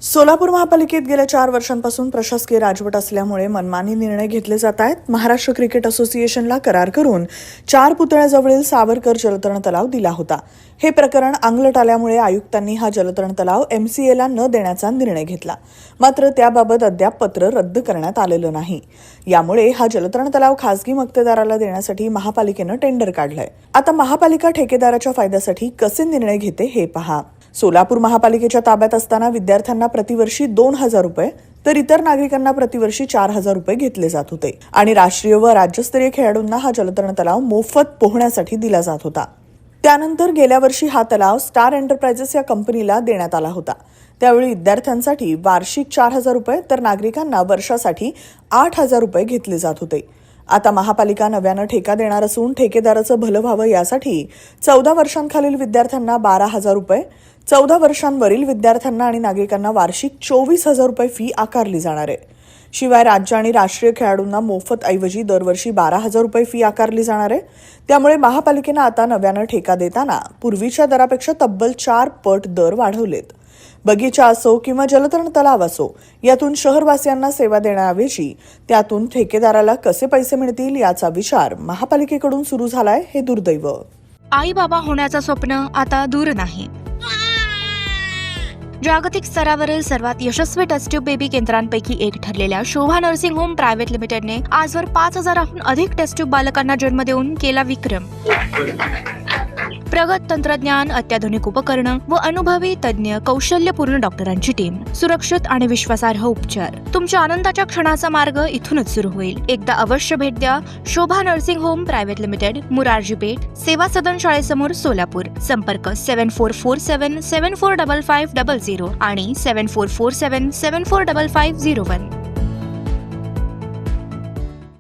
सोलापूर महापालिकेत गेल्या 4 वर्षांपासून प्रशासकीय राजवट असल्यामुळे मनमानी निर्णय घेतले जात आहेत. महाराष्ट्र क्रिकेट असोसिएशनला करार करून 4 पुतळ्याजवळील सावरकर जलतरण तलाव दिला होता. हे प्रकरण अंगलट आल्यामुळे आयुक्तांनी हा जलतरण तलाव एमसीएला न देण्याचा निर्णय घेतला. मात्र त्याबाबत अद्याप पत्र रद्द करण्यात आलेलं नाही. यामुळे हा जलतरण तलाव खासगी मक्तेदाराला देण्यासाठी महापालिकेनं टेंडर काढलंय. आता महापालिका ठेकेदाराच्या फायद्यासाठी कसे निर्णय घेते हे पहा. सोलापूर महापालिकेच्या ताब्यात असताना विद्यार्थ्यांना प्रतिवर्षी 2,000 रुपये तर इतर नागरिकांना प्रतिवर्षी 4,000 रुपये घेतले जात होते आणि राष्ट्रीय व राज्यस्तरीय खेळाडूंना हा जलतरण तलाव मोफत पोहण्यासाठी दिला जात होता. त्यानंतर गेल्या वर्षी हा तलाव स्टार एंटरप्राइजेस या कंपनीला देण्यात आला होता. त्यावेळी विद्यार्थ्यांसाठी वार्षिक 4,000 रुपये तर नागरिकांना वर्षासाठी 8,000 रुपये घेतले जात होते. आता महापालिका नव्यानं ठेका देणार असून ठेकेदाराचं भलं व्हावं यासाठी 14 वर्षांखालील विद्यार्थ्यांना 12,000 रुपये, 14 वर्षांवरील विद्यार्थ्यांना आणि नागरिकांना वार्षिक 24,000 रुपये फी आकारली जाणार आहे. शिवाय राज्य आणि राष्ट्रीय खेळाडूंना मोफत ऐवजी दरवर्षी 12,000 रुपये फी आकारली जाणार आहे. त्यामुळे महापालिकेनं आता नव्यानं ठेका देताना पूर्वीच्या दरापेक्षा तब्बल 4 पट दर वाढवलेत. बगीचा असो किंवा जलतरण तलाव असो, यातून शहरवासियांना सेवा देण्याऐवजी त्यातून ठेकेदाराला कसे पैसे मिळतील याचा विचार महापालिकेकडून सुरू झालाय. हे दुर्दैव. आई बाबा होण्याचं स्वप्न आता दूर नाही. जागतिक स्तरावरील सर्वात यशस्वी टेस्ट ट्यूब बेबी केंद्रांपैकी एक ठरलेल्या शोभा नर्सिंग होम प्रायव्हेट लिमिटेडने आजवर 5,000हून अधिक टेस्ट ट्यूब बालकांना जन्म देऊन केला विक्रम. प्रगत तंत्रज्ञान, अत्याधुनिक उपकरणं व अनुभवी तज्ज्ञ कौशल्यपूर्ण डॉक्टरांची टीम, सुरक्षित आणि विश्वासार्ह उपचार. तुमच्या आनंदाच्या क्षणाचा मार्ग इथूनच सुरू होईल. एकदा अवश्य भेट द्या Shobha nursing home private limited, Murarji Peth, Seva Sadan शाळेसमोर, Solapur. संपर्क 7447745500 आणि 7447745501.